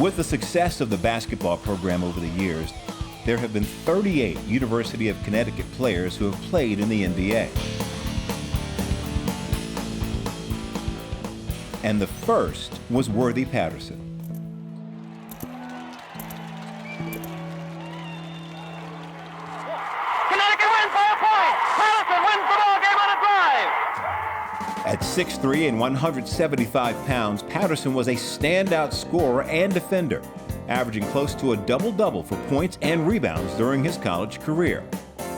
With the success of the basketball program over the years, there have been 38 University of Connecticut players who have played in the NBA. And the first was Worthy Patterson. Connecticut wins by a point. Patterson wins the ball game on a drive. At 6'3" and 175 pounds, Patterson was a standout scorer and defender, averaging close to a double-double for points and rebounds during his college career.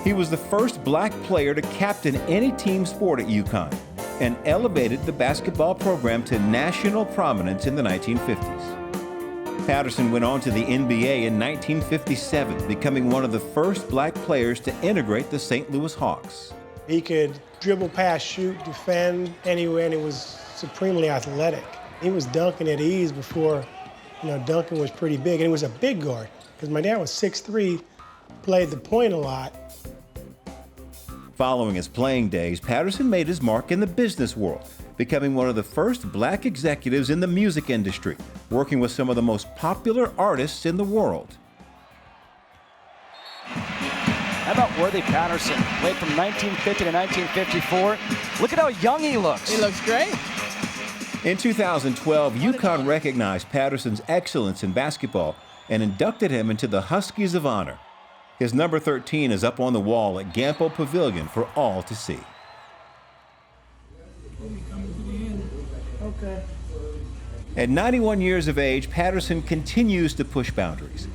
He was the first black player to captain any team sport at UConn and elevated the basketball program to national prominence in the 1950s. Patterson went on to the NBA in 1957, becoming one of the first black players to integrate the St. Louis Hawks. He could dribble, pass, shoot, defend anywhere, and he was supremely athletic. He was dunking at ease before, dunking was pretty big, and he was a big guard, because my dad was 6'3", played the point a lot. Following his playing days, Patterson made his mark in the business world, becoming one of the first black executives in the music industry, working with some of the most popular artists in the world. How about Worthy Patterson? Played from 1950 to 1954. Look at how young he looks. He looks great. In 2012, UConn recognized Patterson's excellence in basketball and inducted him into the Huskies of Honor. His number 13 is up on the wall at Gampo Pavilion for all to see. Okay. At 91 years of age, Patterson continues to push boundaries.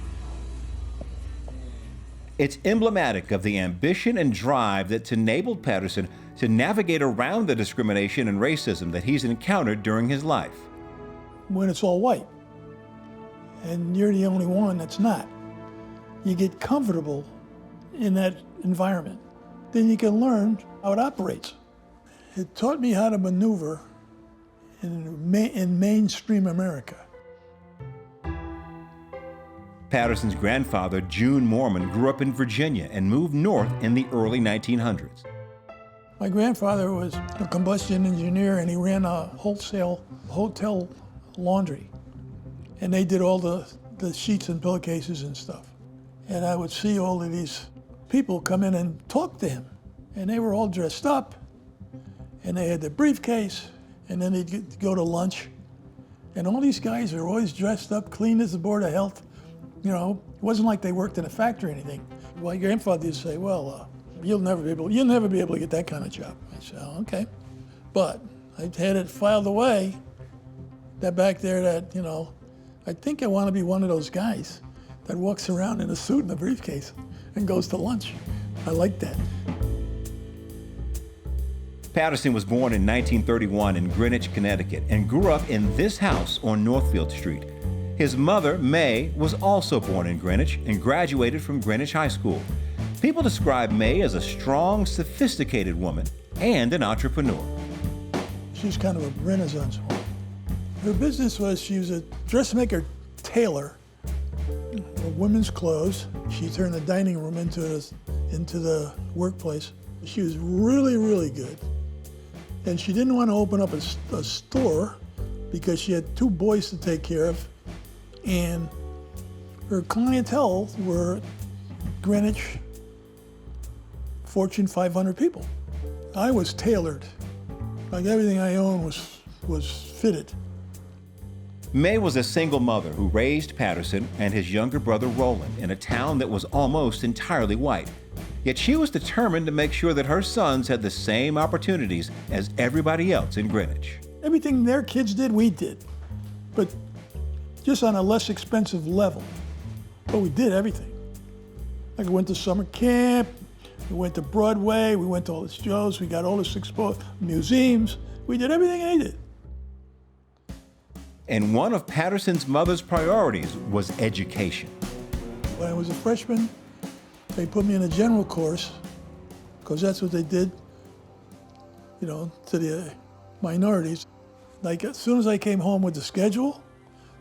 It's emblematic of the ambition and drive that's enabled Patterson to navigate around the discrimination and racism that he's encountered during his life. When it's all white, and you're the only one that's not, you get comfortable in that environment. Then you can learn how it operates. It taught me how to maneuver in mainstream America. Patterson's grandfather, June Mormon, grew up in Virginia and moved north in the early 1900s. My grandfather was a combustion engineer, and he ran a wholesale hotel laundry. And they did all the sheets and pillowcases and stuff. And I would see all of these people come in and talk to him. And they were all dressed up, and they had their briefcase, and then they'd go to lunch. And all these guys are always dressed up, clean as the Board of Health. It wasn't like they worked in a factory or anything. My grandfather used to say, well, you'll never be able to get that kind of job. I said, oh, okay. But I had it filed away that back there that, I think I want to be one of those guys that walks around in a suit and a briefcase and goes to lunch. I like that. Patterson was born in 1931 in Greenwich, Connecticut, and grew up in this house on Northfield Street. His mother, May, was also born in Greenwich and graduated from Greenwich High School. People describe May as a strong, sophisticated woman and an entrepreneur. She's kind of a Renaissance woman. Her business was she was a dressmaker tailor of women's clothes. She turned the dining room into the workplace. She was really, really good. And she didn't want to open up a store because she had 2 boys to take care of. And her clientele were Greenwich, Fortune 500 people. I was tailored. Like everything I owned was fitted. May was a single mother who raised Patterson and his younger brother Roland in a town that was almost entirely white. Yet she was determined to make sure that her sons had the same opportunities as everybody else in Greenwich. Everything their kids did, we did, but just on a less expensive level. But we did everything. Like we went to summer camp, we went to Broadway, we went to all the shows, we got all this museums. We did everything they did. And one of Patterson's mother's priorities was education. When I was a freshman, they put me in a general course, because that's what they did, to the minorities. Like as soon as I came home with the schedule,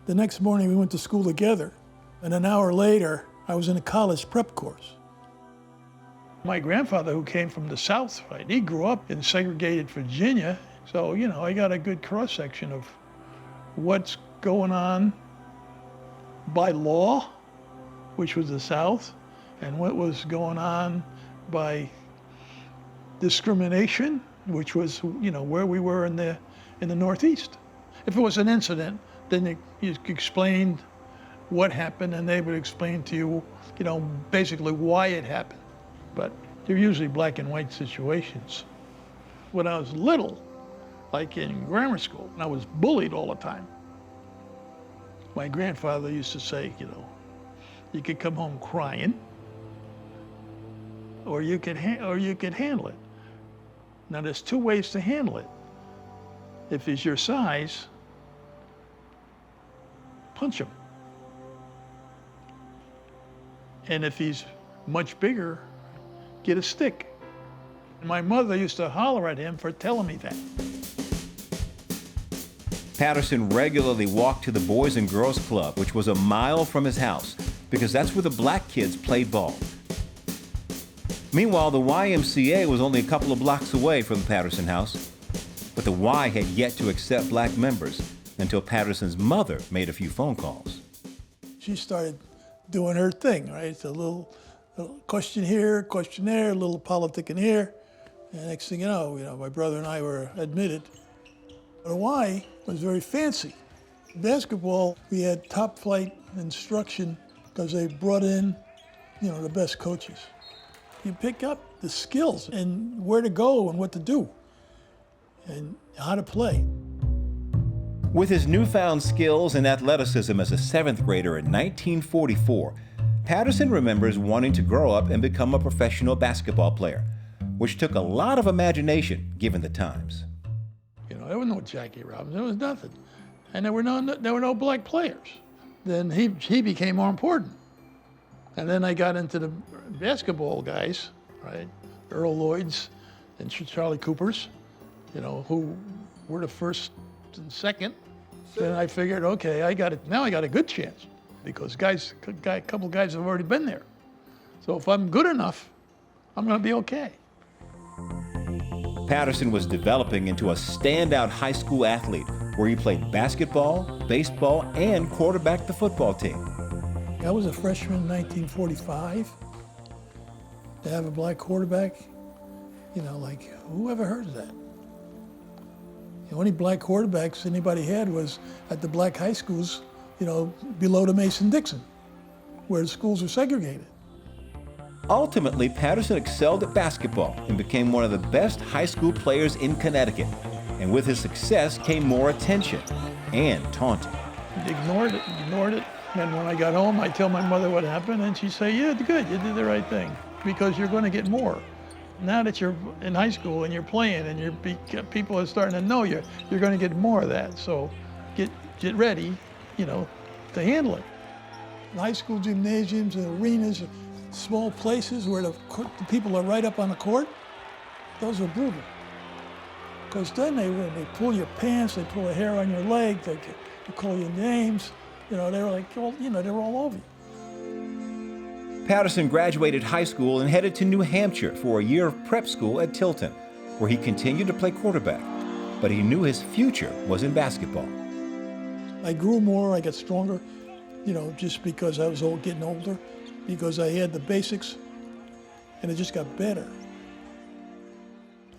the next morning we went to school together. And an hour later, I was in a college prep course. My grandfather, who came from the South, right, he grew up in segregated Virginia. So, I got a good cross-section of what's going on by law, which was the South, and what was going on by discrimination, which was, where we were in the Northeast. If it was an incident, then you explained what happened, and they would explain to you, basically why it happened. But they're usually black and white situations. When I was little, like in grammar school, I was bullied all the time. My grandfather used to say, you could come home crying, or you could handle it. Now there's two ways to handle it. If he's your size, punch him. And if he's much bigger, get a stick. My mother used to holler at him for telling me that. Patterson regularly walked to the Boys and Girls Club, which was a mile from his house, because that's where the black kids played ball. Meanwhile, the YMCA was only a couple of blocks away from the Patterson house, but the Y had yet to accept black members until Patterson's mother made a few phone calls. She started doing her thing, right? It's a little question here, question there, a little politicking here. And next thing you know, my brother and I were admitted. The Y was very fancy. Basketball, we had top flight instruction because they brought in, the best coaches. You pick up the skills and where to go and what to do and how to play. With his newfound skills and athleticism as a seventh grader in 1944, Patterson remembers wanting to grow up and become a professional basketball player, which took a lot of imagination given the times. There was no Jackie Robinson, there was nothing. And there were no black players. Then he became more important. And then I got into the basketball guys, right? Earl Lloyd's and Charlie Cooper's, who were the first and second. Then I figured, okay, now I got a good chance because a couple guys have already been there. So if I'm good enough, I'm gonna be okay. Patterson was developing into a standout high school athlete where he played basketball, baseball, and quarterbacked the football team. I was a freshman in 1945. To have a black quarterback, who ever heard of that? The only black quarterbacks anybody had was at the black high schools, below the Mason-Dixon, where the schools were segregated. Ultimately, Patterson excelled at basketball and became one of the best high school players in Connecticut. And with his success came more attention and taunting. Ignored it. And when I got home, I tell my mother what happened, and she'd say, "Yeah, good, you did the right thing, because you're going to get more. Now that you're in high school and you're playing and people are starting to know you're going to get more of that. So get ready, to handle it." In high school gymnasiums and arenas, small places where the people are right up on the court, those were brutal. Because then they pull your pants, they pull the hair on your leg, they call you names. They were like, they were all over you. Patterson graduated high school and headed to New Hampshire for a year of prep school at Tilton, where he continued to play quarterback. But he knew his future was in basketball. I grew more, I got stronger, just because I was getting older, because I had the basics, and it just got better.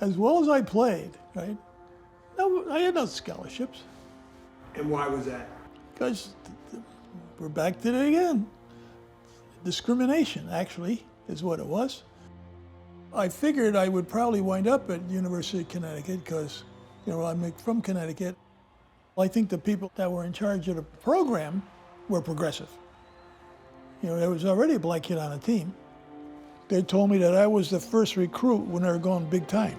As well as I played, right? No, I had no scholarships. And why was that? Because we're back to it again. Discrimination, actually, is what it was. I figured I would probably wind up at University of Connecticut because, I'm from Connecticut. I think the people that were in charge of the program were progressive. There was already a black kid on the team. They told me that I was the first recruit when they were going big time.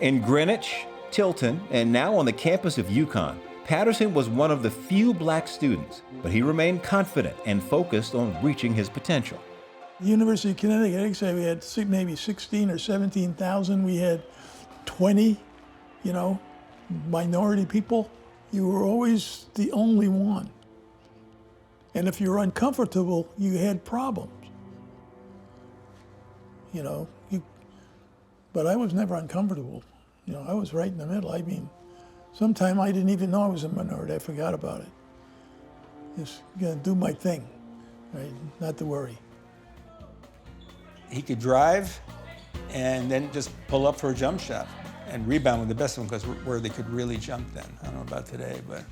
In Greenwich, Tilton, and now on the campus of UConn, Patterson was one of the few black students, but he remained confident and focused on reaching his potential. The University of Connecticut, I think we had maybe 16 or 17,000. We had 20, minority people. You were always the only one. And if you were uncomfortable, you had problems. But I was never uncomfortable. I was right in the middle. Sometimes I didn't even know I was a minority. I forgot about it. Just gonna do my thing, right? Not to worry. He could drive and then just pull up for a jump shot and rebound with the best of them because Worthy could really jump then. I don't know about today, but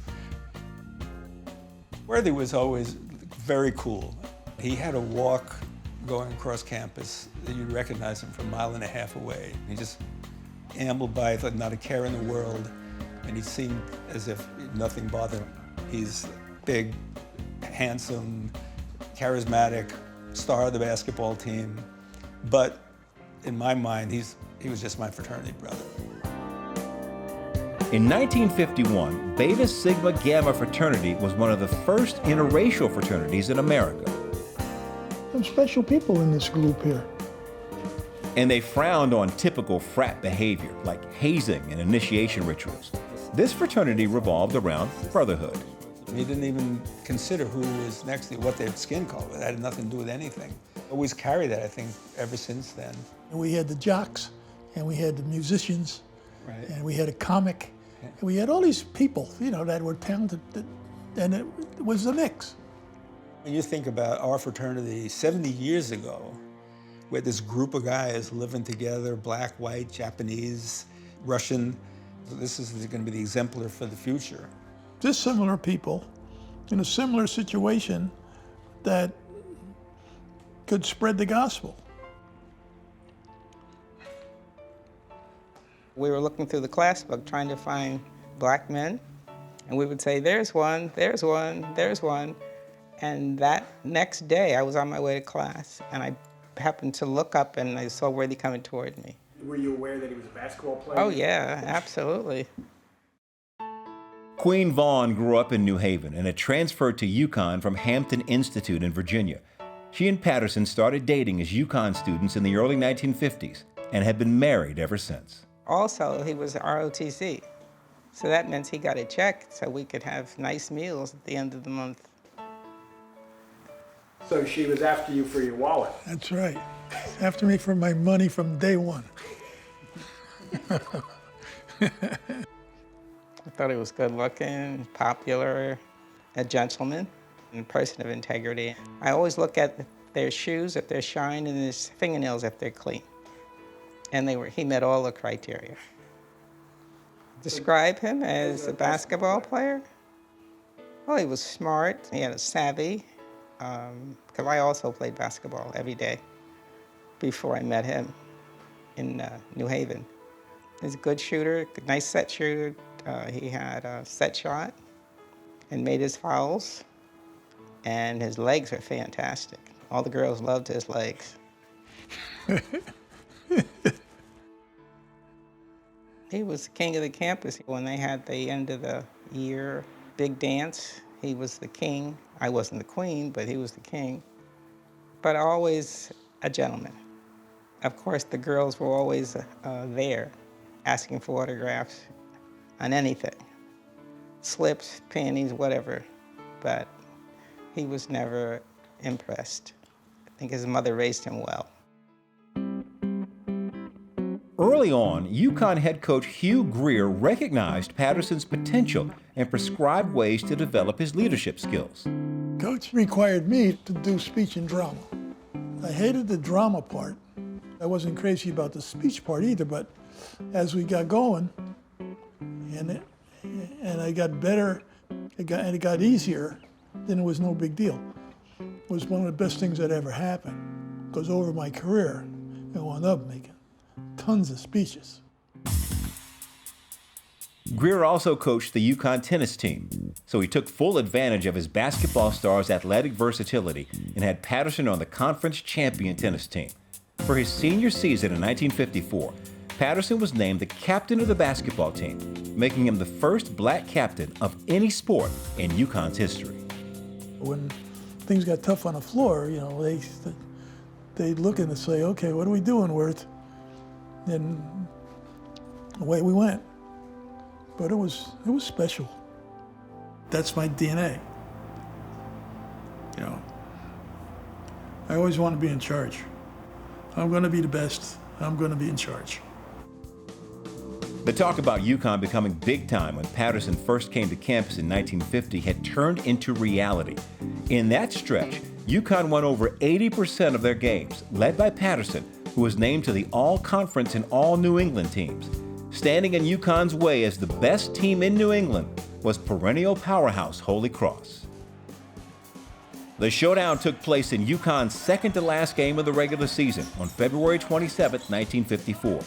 Worthy was always very cool. He had a walk going across campus that you'd recognize him from a mile and a half away. He just ambled by, like not a care in the world, and he seemed as if nothing bothered him. He's big, handsome, charismatic, star of the basketball team, but in my mind, he was just my fraternity brother. In 1951, Beta Sigma Gamma fraternity was one of the first interracial fraternities in America. Some special people in this group here. And they frowned on typical frat behavior, like hazing and initiation rituals. This fraternity revolved around brotherhood. He didn't even consider who was next to you, what their skin color. That had nothing to do with anything. Always carried that, I think, ever since then. And we had the jocks, and we had the musicians, Right. and we had a comic, and we had all these people, that were talented, and it was a mix. When you think about our fraternity 70 years ago, we had this group of guys living together, black, white, Japanese, Russian. This is going to be the exemplar for the future. Dissimilar people in a similar situation that could spread the gospel. We were looking through the class book trying to find black men, and we would say, there's one, there's one, there's one. And that next day, I was on my way to class, and I happened to look up, and I saw Worthy coming toward me. Were you aware that he was a basketball player? Oh, yeah, absolutely. Queen Vaughn grew up in New Haven and had transferred to UConn from Hampton Institute in Virginia. She and Patterson started dating as UConn students in the early 1950s and had been married ever since. Also, he was ROTC, so that meant he got a check so we could have nice meals at the end of the month. So she was after you for your wallet. That's right. After me for my money from day one. I thought he was good looking, popular, a gentleman, and a person of integrity. I always look at their shoes if they're shined and his fingernails if they're clean. And he met all the criteria. Describe him as a basketball player? Well, he was smart, he had a savvy, because I also played basketball every day before I met him in New Haven. He's a good shooter, nice set shooter. He had a set shot and made his fouls, and his legs are fantastic. All the girls loved his legs. He was king of the campus. When they had the end of the year big dance, he was the king. I wasn't the queen, but he was the king. But always a gentleman. Of course, the girls were always there, asking for autographs on anything. Slips, panties, whatever. But he was never impressed. I think his mother raised him well. Early on, UConn head coach Hugh Greer recognized Patterson's potential and prescribed ways to develop his leadership skills. Coach required me to do speech and drama. I hated the drama part. I wasn't crazy about the speech part either, but as we got going, and I got better, it got easier, then it was no big deal. It was one of the best things that ever happened, because over my career, I wound up making tons of speeches. Greer also coached the UConn tennis team, so he took full advantage of his basketball star's athletic versatility and had Patterson on the conference champion tennis team. For his senior season in 1954, Patterson was named the captain of the basketball team, making him the first black captain of any sport in UConn's history. When things got tough on the floor, they'd look and say, okay, what are we doing, Worth? And away we went. But it was special. That's my DNA. I always want to be in charge. I'm going to be the best. I'm going to be in charge. The talk about UConn becoming big time when Patterson first came to campus in 1950 had turned into reality. In that stretch, UConn won over 80% of their games, led by Patterson, who was named to the All-Conference and All-New England teams. Standing in UConn's way as the best team in New England was perennial powerhouse Holy Cross. The showdown took place in UConn's second-to-last game of the regular season on February 27, 1954.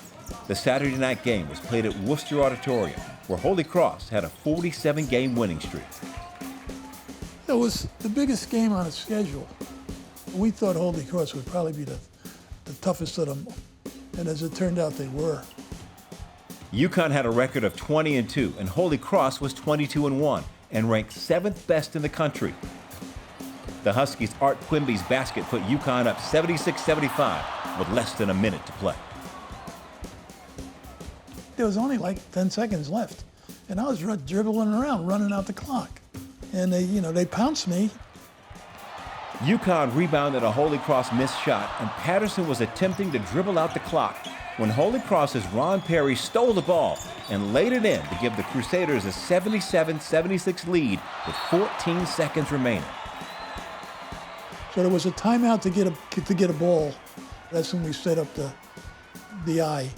The Saturday night game was played at Worcester Auditorium, where Holy Cross had a 47-game winning streak. It was the biggest game on the schedule. We thought Holy Cross would probably be the toughest of them, and as it turned out, they were. UConn had a record of 20-2, and Holy Cross was 22-1, and ranked 7th best in the country. The Huskies' Art Quimby's basket put UConn up 76-75 with less than a minute to play. There was only like 10 seconds left, and I was dribbling around, running out the clock. And they pounced me. UConn rebounded a Holy Cross missed shot, and Patterson was attempting to dribble out the clock when Holy Cross's Ron Perry stole the ball and laid it in to give the Crusaders a 77-76 lead with 14 seconds remaining. So there was a timeout to get a ball. That's when we set up the eye.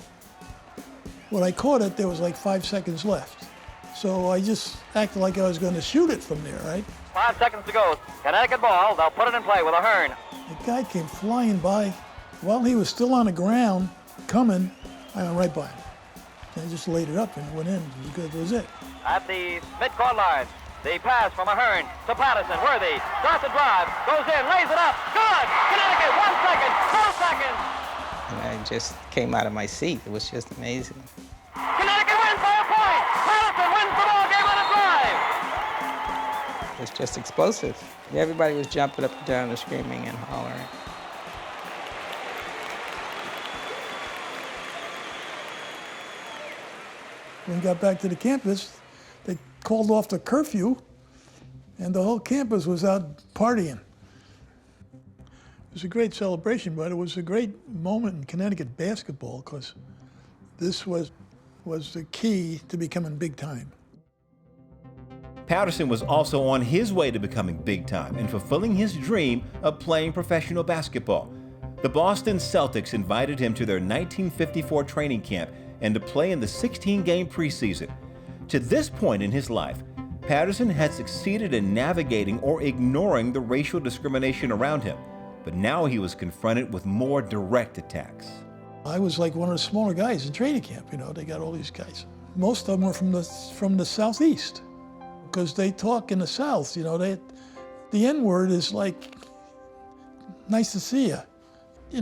When I caught it, there was like 5 seconds left. So I just acted like I was going to shoot it from there, right? 5 seconds to go. Connecticut ball. They'll put it in play with Ahern. The guy came flying by. While he was still on the ground, coming, I went right by him. And I just laid it up and it went in. That was it. At the midcourt line, the pass from Ahern to Patterson. Worthy starts the drive, goes in, lays it up. Good! Connecticut, 1 second, 2 seconds. And I just came out of my seat. It was just amazing. Connecticut wins by a point. Patterson wins the ball game on a drive. It's just explosive. Everybody was jumping up and down and screaming and hollering. When we got back to the campus, they called off the curfew, and the whole campus was out partying. It was a great celebration, but it was a great moment in Connecticut basketball because this was the key to becoming big time. Patterson was also on his way to becoming big time and fulfilling his dream of playing professional basketball. The Boston Celtics invited him to their 1954 training camp and to play in the 16-game preseason. To this point in his life, Patterson had succeeded in navigating or ignoring the racial discrimination around him, but now he was confronted with more direct attacks. I was like one of the smaller guys in training camp. They got all these guys. Most of them were from the Southeast, because they talk in the South. The N-word is like, nice to see you.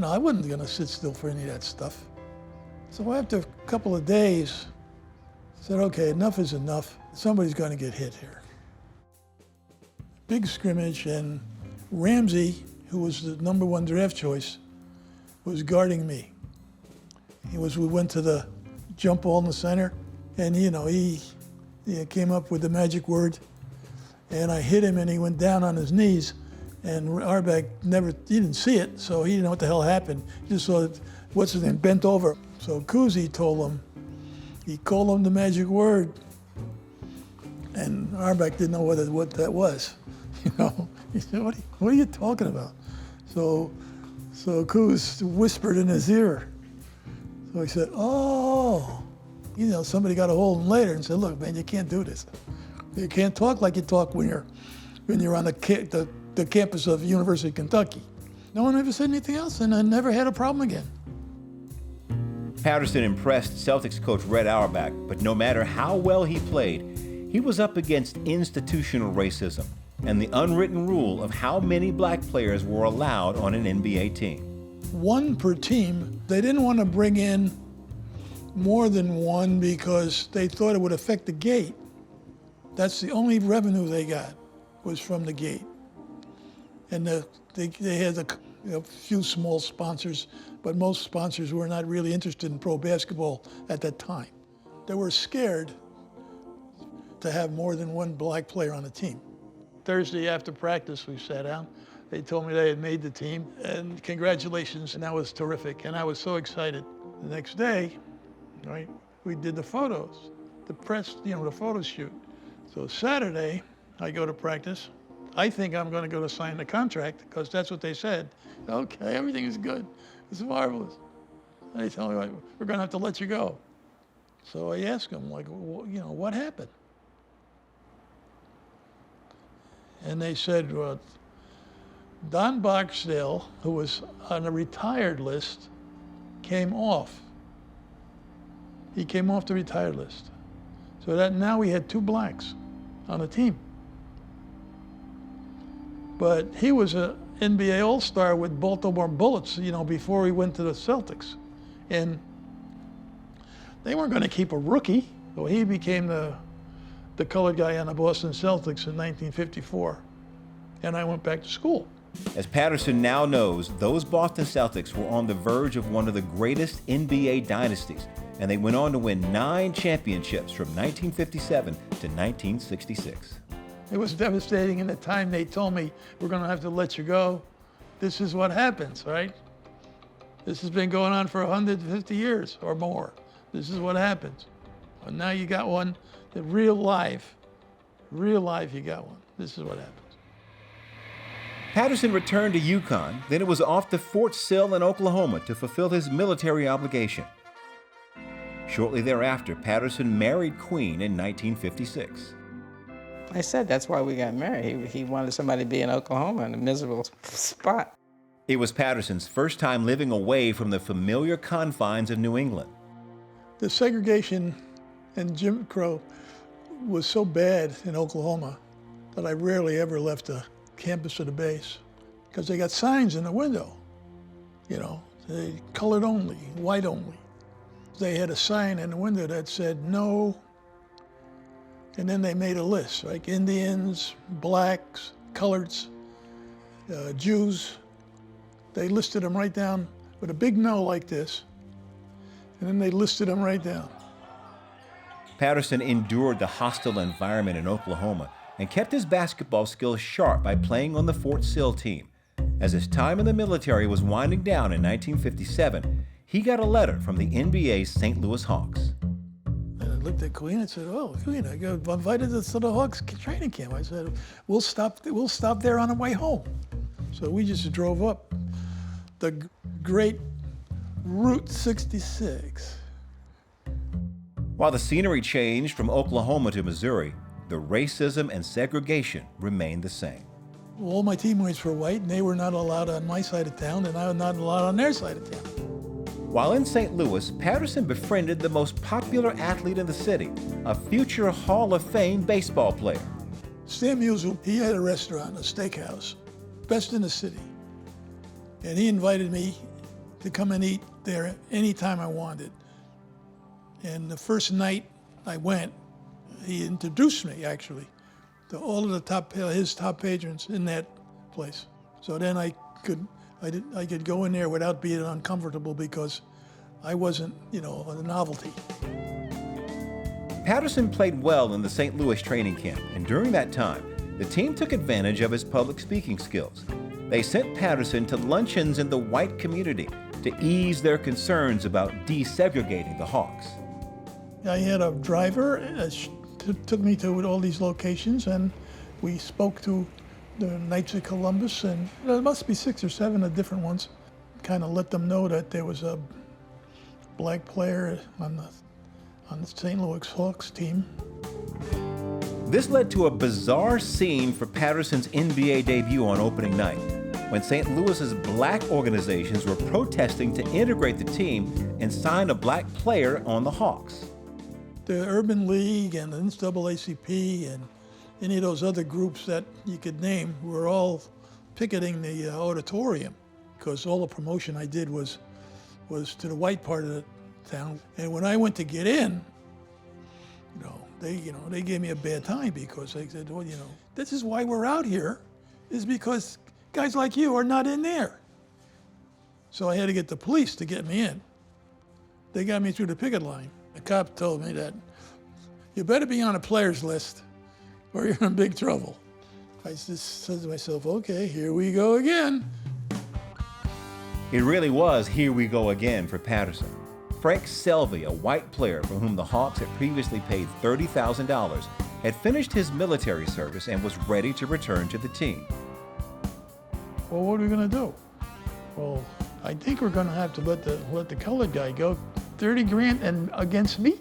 I wasn't gonna sit still for any of that stuff. So after a couple of days, I said, okay, enough is enough. Somebody's gonna get hit here. Big scrimmage, and Ramsey, who was the #1 draft choice, was guarding me. We went to the jump ball in the center, and he came up with the magic word, and I hit him, and he went down on his knees, and Auerbach he didn't see it, so he didn't know what the hell happened. He just saw what's his name bent over. So Cousy told him, he called him the magic word, and Auerbach didn't know what that was. He said, what are you talking about? So Coos whispered in his ear. So he said, oh. Somebody got a hold of him later and said, look, man, you can't do this. You can't talk like you talk when you're on the campus of University of Kentucky. No one ever said anything else, and I never had a problem again. Patterson impressed Celtics coach Red Auerbach, but no matter how well he played, he was up against institutional racism and the unwritten rule of how many black players were allowed on an NBA team. 1 per team. They didn't want to bring in more than 1 because they thought it would affect the gate. That's the only revenue they got, was from the gate. And they had a few small sponsors, but most sponsors were not really interested in pro basketball at that time. They were scared to have more than 1 black player on the team. Thursday after practice, we sat down. They told me they had made the team, and congratulations, and that was terrific, and I was so excited. The next day, right, we did the photos, the press, the photo shoot. So Saturday, I go to practice. I think I'm going to go to sign the contract because that's what they said. Okay, everything is good. It's marvelous. And they tell me, we're going to have to let you go. So I ask them, like, what happened? And they said, well, Don Barksdale, who was on a retired list, came off. He came off the retired list. So that now we had 2 blacks on the team. But he was an NBA All-Star with Baltimore Bullets, before he went to the Celtics. And they weren't going to keep a rookie. So he became the colored guy on the Boston Celtics in 1954. And I went back to school. As Patterson now knows, those Boston Celtics were on the verge of one of the greatest NBA dynasties, and they went on to win 9 championships from 1957 to 1966. It was devastating. In the time they told me, we're going to have to let you go. This is what happens, right? This has been going on for 150 years or more. This is what happens. And now you got one, that real life you got one. This is what happens. Patterson returned to UConn, then it was off to Fort Sill in Oklahoma to fulfill his military obligation. Shortly thereafter, Patterson married Queen in 1956. I said that's why we got married. He wanted somebody to be in Oklahoma in a miserable spot. It was Patterson's first time living away from the familiar confines of New England. The segregation and Jim Crow was so bad in Oklahoma that I rarely ever left the campus of the base because they got signs in the window, they colored only, white only. They had a sign in the window that said no, and then they made a list, like Indians, blacks, coloreds, Jews. They listed them right down with a big no like this, and then they listed them right down. Patterson endured the hostile environment in Oklahoma and kept his basketball skills sharp by playing on the Fort Sill team. As his time in the military was winding down in 1957, he got a letter from the NBA's St. Louis Hawks. And I looked at Queen and said, "Oh, Queen, I got invited to the Hawks training camp." I said, "We'll stop there on the way home." So we just drove up the great Route 66. While the scenery changed from Oklahoma to Missouri, the racism and segregation remained the same. All my teammates were white, and they were not allowed on my side of town, and I was not allowed on their side of town. While in St. Louis, Patterson befriended the most popular athlete in the city, a future Hall of Fame baseball player. Stan Musial, he had a restaurant, a steakhouse, best in the city. And he invited me to come and eat there anytime I wanted. And the first night I went, he introduced me actually to all of his top patrons in that place. So then I could go in there without being uncomfortable because I wasn't, a novelty. Patterson played well in the St. Louis training camp, and during that time, the team took advantage of his public speaking skills. They sent Patterson to luncheons in the white community to ease their concerns about desegregating the Hawks. I had a driver took me to all these locations, and we spoke to the Knights of Columbus, and there must be 6 or 7 different ones. Kind of let them know that there was a black player on the St. Louis Hawks team. This led to a bizarre scene for Patterson's NBA debut on opening night, when St. Louis's black organizations were protesting to integrate the team and sign a black player on the Hawks. The Urban League and the NAACP and any of those other groups that you could name were all picketing the auditorium because all the promotion I did was to the white part of the town. And when I went to get in, they gave me a bad time because they said, well, this is why we're out here, is because guys like you are not in there. So I had to get the police to get me in. They got me through the picket line. The cop told me that you better be on a players list or you're in big trouble. I just said to myself, okay, here we go again. It really was here we go again for Patterson. Frank Selvey, a white player for whom the Hawks had previously paid $30,000, had finished his military service and was ready to return to the team. Well, what are we going to do? Well, I think we're going to have to let the colored guy go. 30 grand and against me?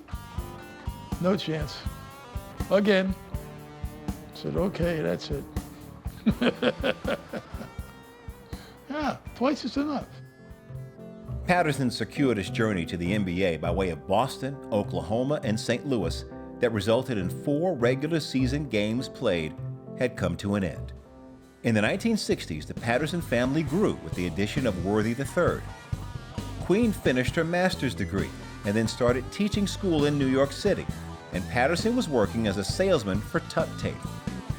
No chance. Again. I said, okay, that's it. Yeah, twice is enough. Patterson secured his journey to the NBA by way of Boston, Oklahoma, and St. Louis that resulted in 4 regular season games played had come to an end. In the 1960s, the Patterson family grew with the addition of Worthy III. Queen finished her master's degree and then started teaching school in New York City, and Patterson was working as a salesman for Tuck Tape.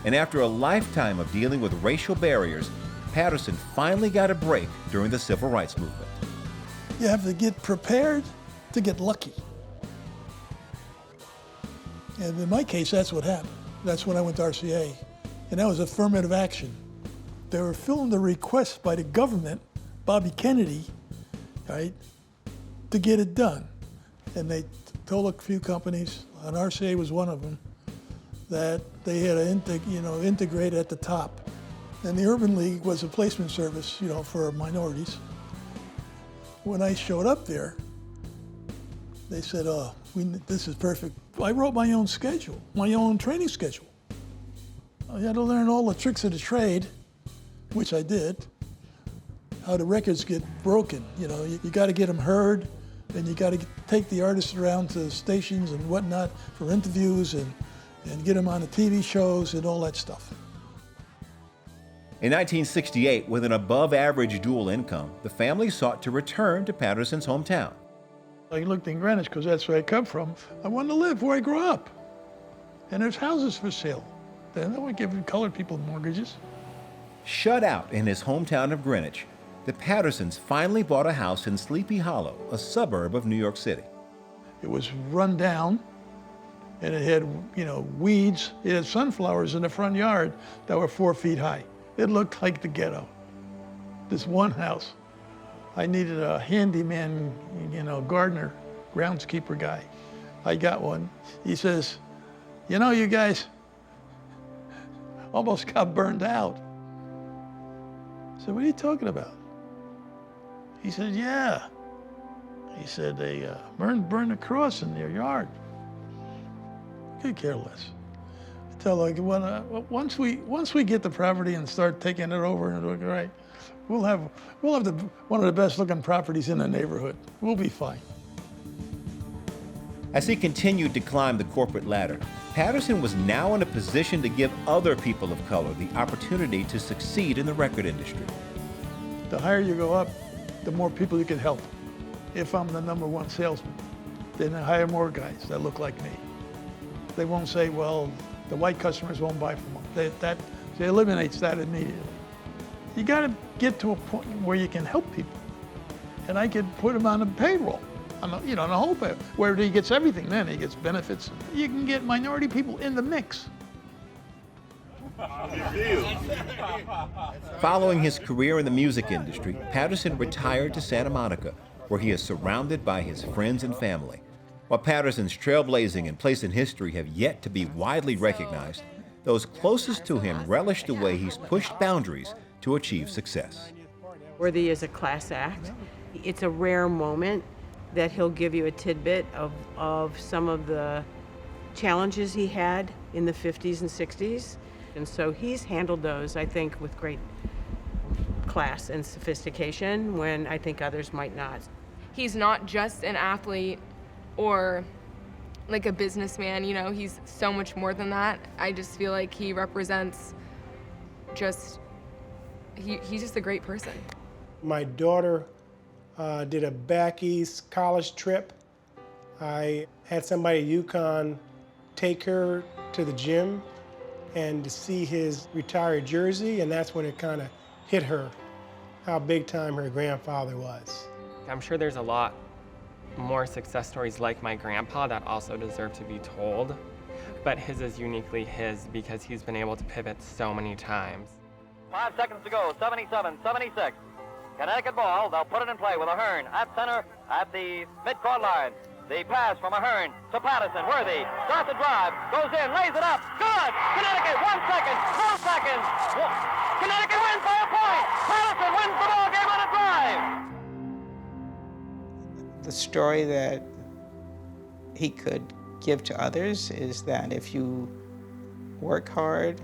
And after a lifetime of dealing with racial barriers, Patterson finally got a break during the Civil Rights Movement. You have to get prepared to get lucky. And in my case, that's what happened. That's when I went to RCA, and that was affirmative action. They were filling the request by the government, Bobby Kennedy, right, to get it done. And they told a few companies, and RCA was one of them, that they had to integrate at the top. And the Urban League was a placement service, for minorities. When I showed up there, they said, this is perfect. I wrote my own schedule, my own training schedule. I had to learn all the tricks of the trade, which I did, how the records get broken. You got to get them heard, and you got to take the artists around to stations and whatnot for interviews and get them on the TV shows and all that stuff. In 1968, with an above-average dual income, the family sought to return to Patterson's hometown. I looked in Greenwich because that's where I come from. I wanted to live where I grew up. And there's houses for sale. Then they weren't giving colored people mortgages. Shut out in his hometown of Greenwich, the Pattersons finally bought a house in Sleepy Hollow, a suburb of New York City. It was run down, and it had, weeds. It had sunflowers in the front yard that were 4 feet high. It looked like the ghetto. This one house. I needed a handyman, gardener, groundskeeper guy. I got one. He says, you guys almost got burned out. I said, what are you talking about? He said, yeah. He said, they burned a cross in their yard. Could care less. I tell them, once we get the property and start taking it over and doing it right, we'll have one of the best looking properties in the neighborhood. We'll be fine. As he continued to climb the corporate ladder, Patterson was now in a position to give other people of color the opportunity to succeed in the record industry. The higher you go up, the more people you can help. If I'm the #1 salesman, then I hire more guys that look like me. They won't say, well, the white customers won't buy from them. That eliminates that immediately. You got to get to a point where you can help people. And I could put them on a payroll, on the whole payroll, where he gets everything then. He gets benefits. You can get minority people in the mix. Following his career in the music industry, Patterson retired to Santa Monica, where he is surrounded by his friends and family. While Patterson's trailblazing and place in history have yet to be widely recognized, those closest to him relish the way he's pushed boundaries to achieve success. Worthy is a class act. It's a rare moment that he'll give you a tidbit of some of the challenges he had in the 50s and 60s. And so he's handled those, I think, with great class and sophistication when I think others might not. He's not just an athlete or like a businessman, he's so much more than that. I just feel like he represents he's just a great person. My daughter did a back east college trip. I had somebody at UConn take her to the gym and to see his retired jersey, and that's when it kind of hit her how big time her grandfather was. I'm sure there's a lot more success stories like my grandpa that also deserve to be told, but his is uniquely his because he's been able to pivot so many times. 5 seconds to go, 77-76. Connecticut ball, they'll put it in play with Ahern at center. at the midcourt line. The pass from Ahern to Patterson. Worthy starts the drive, goes in, lays it up. Good! Connecticut, 1 second, no seconds. Connecticut wins by a point. Patterson wins the ball game on a drive. The story that he could give to others is that if you work hard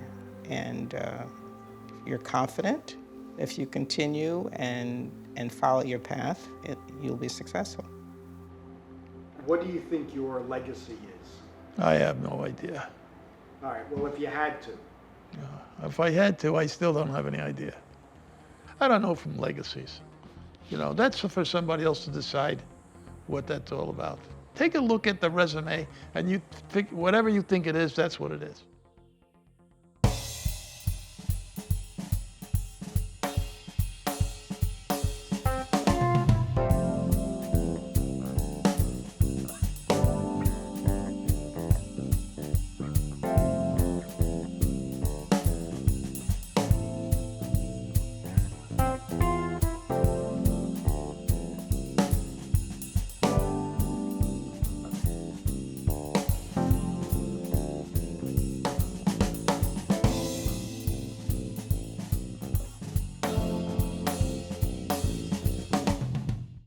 and you're confident, if you continue and follow your path, you'll be successful. What do you think your legacy is? I have no idea. All right, well, if you had to. If I had to, I still don't have any idea. I don't know from legacies. You know, that's for somebody else to decide what that's all about. Take a look at the resume, and you think whatever you think it is, that's what it is.